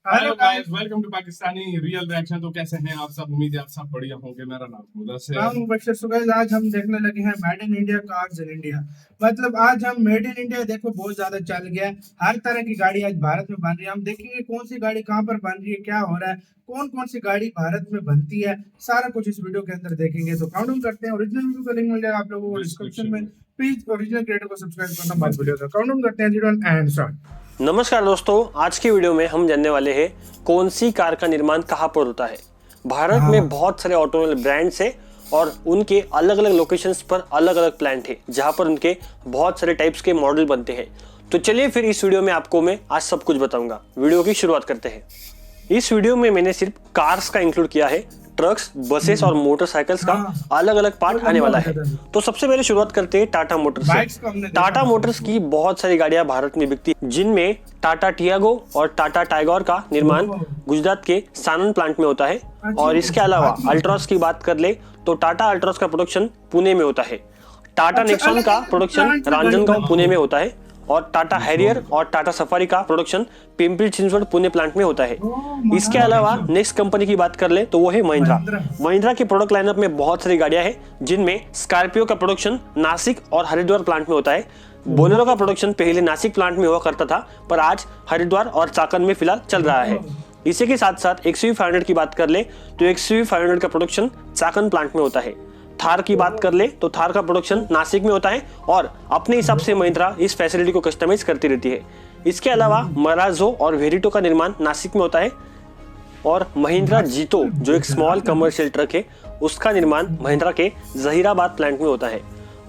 Hello guys, welcome to Pakistani real reaction. तो कैसे हैं आप सब? उम्मीद है आप सब बढ़िया होंगे। मेरा नाम मुदस्सिर है। मुबशर। सो गाइस, आज हम देखने लगे हैं made in India cars in India. मतलब आज हम मेड इन इंडिया देखो बहुत ज्यादा चल गया है। हर तरह की गाड़ी आज भारत में बन रही है। हम देखेंगे कौन सी गाड़ी कहाँ पर बन रही है, क्या हो रहा है, कौन कौन सी गाड़ी भारत में बनती है, सारा कुछ इस वीडियो के अंदर देखेंगे। तो काउंट डाउन करते हैं। ओरिजिनल वीडियो का लिंक मिल जाएगा आप लोगों को डिस्क्रिप्शन में। प्लीज ओरिजिनल क्रिएटर को सब्सक्राइब करना मत भूलिएगा। काउंट डाउन करते हैं 0 एंड स्टार्ट। नमस्कार दोस्तों, आज की वीडियो में हम जानने वाले हैं कौन सी कार का निर्माण कहाँ पर होता है। भारत में बहुत सारे ऑटोमोबाइल ब्रांड्स हैं और उनके अलग अलग लोकेशंस पर अलग अलग प्लांट है जहाँ पर उनके बहुत सारे टाइप्स के मॉडल बनते हैं। तो चलिए फिर इस वीडियो में आपको मैं आज सब कुछ बताऊंगा। वीडियो की शुरुआत करते हैं। इस वीडियो में मैंने सिर्फ कार्स का इंक्लूड किया है, ट्रक्स, बसेस और मोटरसाइकिल्स का अलग अलग पार्ट आने वाला है। तो सबसे पहले शुरुआत करते हैं टाटा मोटर्स से। टाटा मोटर्स की बहुत सारी गाड़ियां भारत में बिकती हैं, जिनमें टाटा टियागो और टाटा टाइगर का निर्माण गुजरात के सानंद प्लांट में होता है। और इसके अलावा अल्ट्रॉस की बात कर ले तो टाटा अल्ट्रॉस का प्रोडक्शन पुणे में होता है। टाटा नेक्सॉन का प्रोडक्शन रांजनगांव पुणे में होता है और टाटा हैरियर और टाटा सफारी का प्रोडक्शन पिंपरी चिंचवड पुणे प्लांट में होता है। इसके अलावा नेक्स्ट कंपनी की बात कर ले तो वो है महिंद्रा। महिंद्रा के प्रोडक्ट लाइनअप में बहुत सारी गाड़ियां हैं, जिनमें स्कॉर्पियो का प्रोडक्शन नासिक और हरिद्वार प्लांट में होता है। बोलेरो का प्रोडक्शन पहले नासिक प्लांट में हुआ करता था, पर आज हरिद्वार और चाकन में फिलहाल चल रहा है। इसी के साथ साथ XUV 500 की बात कर ले तो XUV 500 का प्रोडक्शन चाकन प्लांट में होता है। थार की बात कर ले तो थार का प्रोडक्शन नासिक में होता है और अपने हिसाब से महिंद्रा इस फैसिलिटी को कस्टमाइज करती रहती है। इसके अलावा मराजो और वेरिटो का निर्माण नासिक में होता है और महिंद्रा जीतो जो एक स्मॉल कमर्शियल ट्रक है, उसका निर्माण महिंद्रा के जहीराबाद प्लांट में होता है।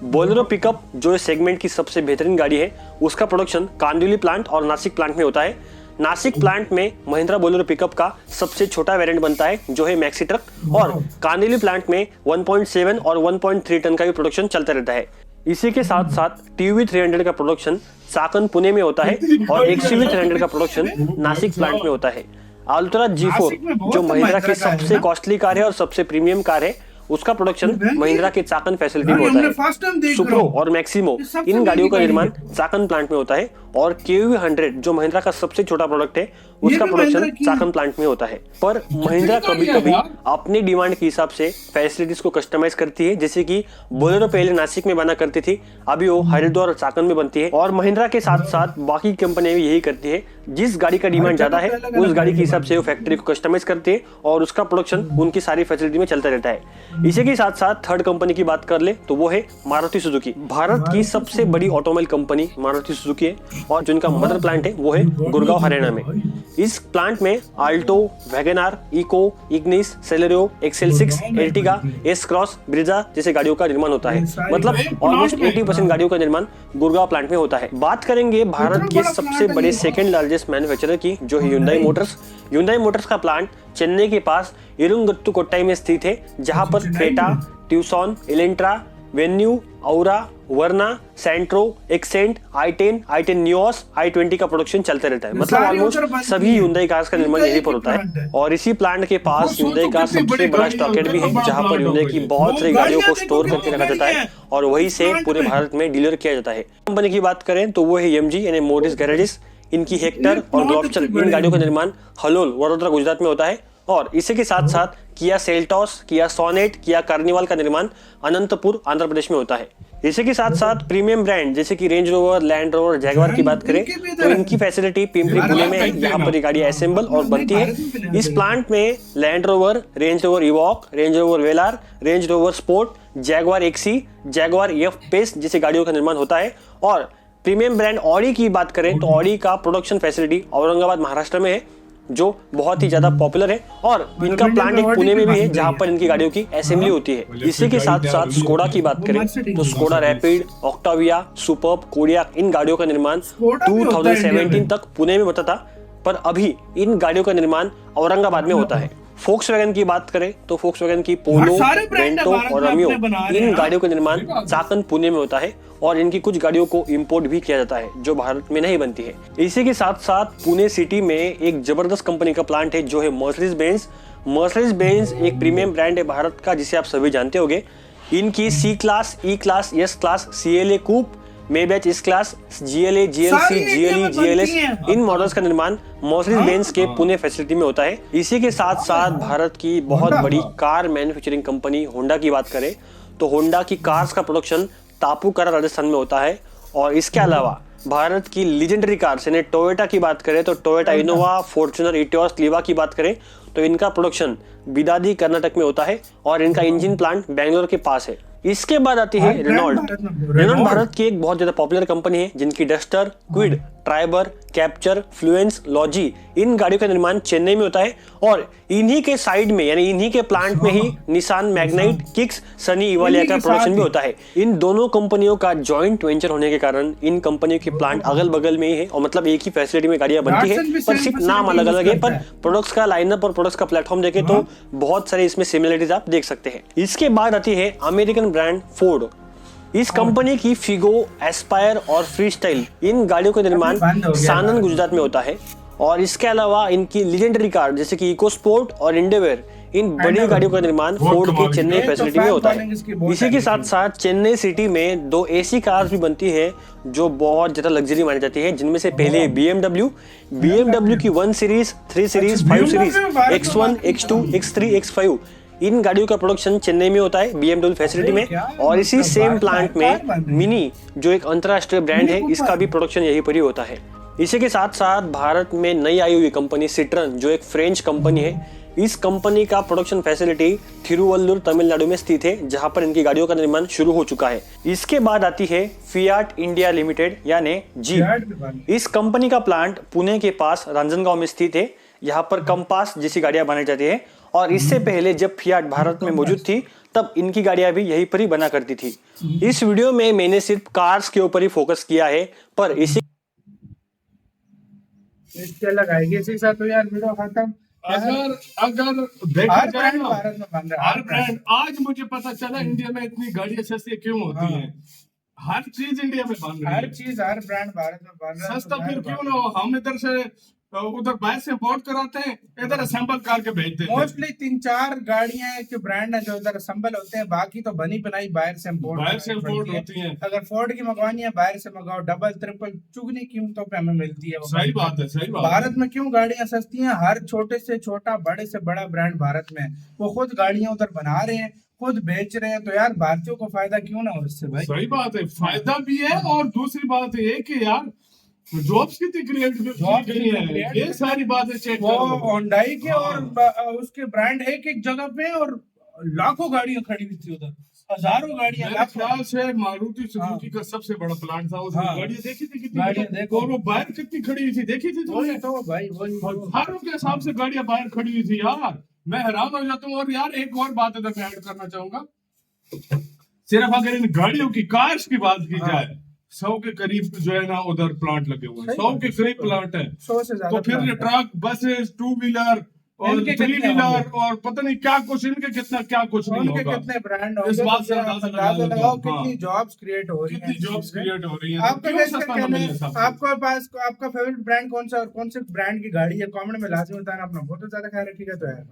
बोलेरो पिकअप जो इस सेगमेंट की सबसे बेहतरीन गाड़ी है, उसका प्रोडक्शन कांदिवली प्लांट और नासिक प्लांट में होता है। नासिक प्लांट में महिंद्रा बोलेरो पिकअप का सबसे छोटा वेरिएंट बनता है जो है मैक्सी ट्रक और कांदिवली प्लांट में 1.7 और 1.3 टन का भी प्रोडक्शन चलता रहता है। इसी के साथ साथ TUV 300 का प्रोडक्शन चाकन पुणे में होता है और XUV 300 का प्रोडक्शन नासिक प्लांट में होता है। अल्टोरा G4 जो महिंद्रा की सबसे कॉस्टली कार है और सबसे प्रीमियम कार है, उसका प्रोडक्शन महिंद्रा के चाकन फैसिलिटी में होता है। सुप्रो और मैक्सिमो इन गाड़ियों का निर्माण चाकन प्लांट में होता है और KUV 100 जो महिंद्रा का सबसे छोटा प्रोडक्ट है, उसका प्रोडक्शन चाकन प्लांट में होता है। पर महिंद्रा कभी कभी अपनी डिमांड के हिसाब से फैसिलिटीज को कस्टमाइज करती है, जैसे कि बोलेरो पहले नासिक में बना करती थी, अभी वो हरिद्वार और चाकन में बनती है। और महिंद्रा के साथ साथ बाकी कंपनियां भी यही करती है, जिस गाड़ी का डिमांड ज्यादा है उस गाड़ी के हिसाब से वो फैक्ट्री को कस्टमाइज करती है और उसका प्रोडक्शन उनकी सारी फैसिलिटी में चलता रहता है। इसी के साथ साथ थर्ड कंपनी की बात कर ले तो वो है मारुति सुजुकी। भारत की सबसे बड़ी ऑटोमोबाइल कंपनी मारुति सुजुकी है और जिनका मदर प्लांट है वो है गुड़गांव हरियाणा में। इस प्लांट में Alto, WagonR, Eeco, Ignis, Celerio, XL6, Ertiga, S Cross, Brezza जैसे गाड़ियों का निर्माण होता है। मतलब ऑलमोस्ट 80% गाड़ियों का निर्माण गुड़गांव प्लांट में होता है। बात करेंगे भारत के सबसे बड़े सेकंड लार्जेस्ट मैन्युफैक्चरर की, जो है Hyundai मोटर्स। Hyundai मोटर्स का प्लांट चेन्नई के पास इरुंगत्तु कोट्टाई में स्थित है, जहां पर क्रेटा, ट्यूसॉन, एलेंट्रा, वेन्यू, औरा, वर्ना, सेंट्रो, एक्सेंट, i10, i10 न्यूऑस, i20 का प्रोडक्शन चलते रहता है। मतलब ऑलमोस्ट सभी Hyundai कार्स का निर्माण यहीं पर होता है। और इसी प्लांट के पास Hyundai का सबसे बड़ा स्टॉकयार्ड भी है, जहां पर Hyundai की बहुत सारी गाड़ियों को स्टोर करके रखा जाता है और वहीं से पूरे भारत में डीलर किया जाता है। कंपनी की बात करें तो वो है MG यानी मोरिस गैरेजेस। इनकी हेक्टर और ग्लॉबस्टर इन गाड़ियों का निर्माण हलोल, वडोदरा, गुजरात में होता है। और इसी के साथ साथ किया सेल्टॉस, किया सोनेट, किया कार्निवाल का निर्माण अनंतपुर, आंध्र प्रदेश में होता है। इसी के साथ साथ प्रीमियम ब्रांड जैसे कि range rover, land rover, Jaguar की बात करें तो इनकी फैसिलिटी पिंपरी पुणे में है, यहाँ पर ये गाड़ी असेंबल और बनती है। इस प्लांट में Land Rover, Range Rover Evoque, Range Rover Velar, Range Rover Sport, Jaguar XC, Jaguar F Pace जैसे गाड़ियों का निर्माण होता है। और प्रीमियम ब्रांड ऑडी की बात करें तो ऑडी का प्रोडक्शन फैसिलिटी औरंगाबाद, महाराष्ट्र में है, जो बहुत ही ज्यादा पॉपुलर है। और इनका प्लांट एक पुणे में भी है, जहां पर इनकी गाड़ियों की असेंबली होती है। इसी के साथ साथ स्कोडा की बात करें तो Skoda Rapid, Octavia, Superb, Kodiaq इन गाड़ियों का निर्माण 2017 तक पुणे में होता था, पर अभी इन गाड़ियों का निर्माण औरंगाबाद में होता है। फोक्सवैगन की बात करें तो फोक्सवैगन की पोलो, वेंटो और रमियो इन गाड़ियों का निर्माण चाकन पुणे में होता है और इनकी कुछ गाड़ियों को इंपोर्ट भी किया जाता है, जो भारत में नहीं बनती है। इसी के साथ साथ पुणे सिटी में एक जबरदस्त कंपनी का प्लांट है जो है मर्सिडीज बेंज। मर्सिडीज बेंज एक प्रीमियम ब्रांड है भारत का, जिसे आप सभी जानते होंगे। इनकी C class, E class, S class, CLA कूप, मेबैच इस क्लास, GLA, GLC, सारी इंडिया GLE, में GLS, बनती हैं। इन मॉडल्स का निर्माण मर्सिडीज बेंज के पुणे फैसिलिटी में होता है। इसी के साथ साथ भारत की बहुत होंडा। बड़ी कार मैन्युफैक्चरिंग कंपनी होंडा की बात करें तो होंडा की कार्स का प्रोडक्शन तापूकारा राजस्थान में होता है। और इसके अलावा भारत की लीजेंडरी कार्स यानी टोयोटा की बात करें तो टोयोटा इनोवा, फॉर्च्यूनर, इटियोस, लीवा की बात करें तो इनका प्रोडक्शन बिदादी कर्नाटक में होता है और इनका इंजन प्लांट बेंगलोर के पास है। इसके बाद आती है रेनॉल्ट। रेनॉल्ट भारत की एक बहुत ज्यादा पॉपुलर कंपनी है जिनकी Duster, Kwid, Triber, Captur, Fluence, Lodgy इन गाड़ियों का निर्माण चेन्नई में होता है और इन्हीं के साइड में यानी इन्हीं के प्लांट में ही निसान मैग्नाइट, किक्स, सनी इवालिया का प्रोडक्शन भी होता है। इन दोनों कंपनियों का जॉइंट वेंचर होने के कारण इन कंपनियों के प्लांट अगल बगल में ही है और मतलब एक ही फैसिलिटी में गाड़ियां बनती है पर सिर्फ नाम अलग अलग है, पर प्रोडक्ट्स का लाइनअप और प्रोडक्ट्स का प्लेटफॉर्म देखें तो बहुत सारे इसमें सिमिलरिटीज आप देख सकते हैं। इसके बाद आती है अमेरिकन ब्रांड फोर्ड। इस कंपनी की फिगो, एस्पायर और फ्रीस्टाइल इन गाड़ियों का निर्माण सानन गुजरात में होता है और इसके अलावा इनकी लीजेंडरी कार जैसे कि इको स्पोर्ट और इंडेवर इन बड़ी गाड़ियों का निर्माण फोर्ड के चेन्नई फैसिलिटी में होता है। इसी के साथ साथ चेन्नई सिटी में 2 AC कार्स भी बनती है जो बहुत ज्यादा लग्जरी मानी जाती है, जिनमें से पहले BMW की 1 series, 3 series, 5 series, X1, X2, X3, X5 इन गाड़ियों का प्रोडक्शन चेन्नई में होता है BMW फैसिलिटी में और इसी सेम प्लांट में मिनी जो एक अंतरराष्ट्रीय ब्रांड है इसका भी प्रोडक्शन यहीं पर ही होता है। इसी के साथ साथ भारत में नई आई हुई कंपनी सिट्रन जो एक फ्रेंच कंपनी है, इस कंपनी का प्रोडक्शन फैसिलिटी थिरुवल्लुर तमिलनाडु में स्थित है जहां पर इनकी गाड़ियों का निर्माण शुरू हो चुका है। इसके बाद आती है फियाट इंडिया लिमिटेड यानी जीप। इस कंपनी का प्लांट पुणे के पास रांजनगांव में स्थित है। यहाँ पर कंपास जैसी गाड़ियां बनाई जाती है और इससे पहले जब फियाट भारत में मौजूद थी तब इनकी गाड़ियां भी यहीं पर ही बना करती थी। इस वीडियो में मैंने सिर्फ कार्स के ऊपर ही फोकस किया है पर इसी इसके अलग आएगी इसी के साथ तो यार वीडियो खत्म। अगर देखा हर जाए ब्रांड ना, भारत में बन रहा है, हर ब्रांड आज मुझे पता चला इंडिया में इतनी गाड़ियां सस्ती क्यों होती हैं। हर चीज इंडिया में बन रही हर है, चीज हर ब्रांड भारत में बन रहा है। सस्ता फिर क्यों ना हो। हम इधर से उधर बाहर से इंपोर्ट कराते हैं, इधर असेंबल करके भेज देते हैं। मोस्टली 3-4 गाड़ियां के ब्रांड है जो इधर असेंबल होते हैं, बाकी तो बनी बनाई बाहर से इंपोर्ट होती हैं। अगर फोर्ड की मंगवानी है बाहर से मंगाओ, डबल ट्रिपल चुगनी कीमतों पे हमें मिलती है। सही बात है, सही बात है। भारत में क्यों गाड़ियां सस्ती हैं? हर छोटे से छोटा, बड़े से बड़ा ब्रांड भारत में है। वो खुद गाड़ियां उधर बना रहे हैं, खुद बेच रहे हैं, तो यार भारतीयों को फायदा क्यों ना हो इससे भाई। सही बात है, फायदा भी है और दूसरी बात ये कि यार जॉब्स कितनी क्रिएट की है, ये सारी बातें चेक वो करो। होंडाई के और उसके ब्रांड एक एक जगह पे और लाखों गाड़ियां खड़ी हुई थी उधर, हजारों गाड़ियां। मेरे ख्याल से मारुति सुजुकी का सबसे बड़ा प्लांट था, उसमें गाड़ियां देखी थी कितनी, गाड़ियां देखो। और वो बाहर कितनी खड़ी हुई थी देखी थी वही तुमने? तो भाई वही तो। हजारों के हिसाब से गाड़ियां बाहर खड़ी हुई थी यार, मैं हैरान हो जाता हूँ। और यार एक और बात इधर मैं ऐड करना चाहूंगा, सिर्फ अगर इन गाड़ियों की कार्स की बात की जाए 100 के करीब जो है ना उधर प्लांट लगे हुए हैं, 100 के करीब प्लांट है। 100 से ज्यादा तो फिर ट्रक, बसेस, 2 व्हीलर और इनके 3 कितने व्हीलर होंगे? और पता नहीं क्या कुछ, इनके कितना क्या कुछ नहीं उनके होगा। कितने ब्रांड इस बात से होंगे, अंदाजा अंदाजा लगा लगाओ लो। कितनी जॉब्स क्रिएट हो रही हैं। कितनी जॉब्स क्रिएट हो रही हैं, आपका क्यों कैसे सस्ता ना कहना मिले है? सबको? आपके पास आपका फेवरेट ब्रांड कौन सा और कौन से ब्रांड की गाड़ी है? कमेंट में लाजमी बताना। अपना बहुत ज्यादा ख्याल रखिएगा। तो है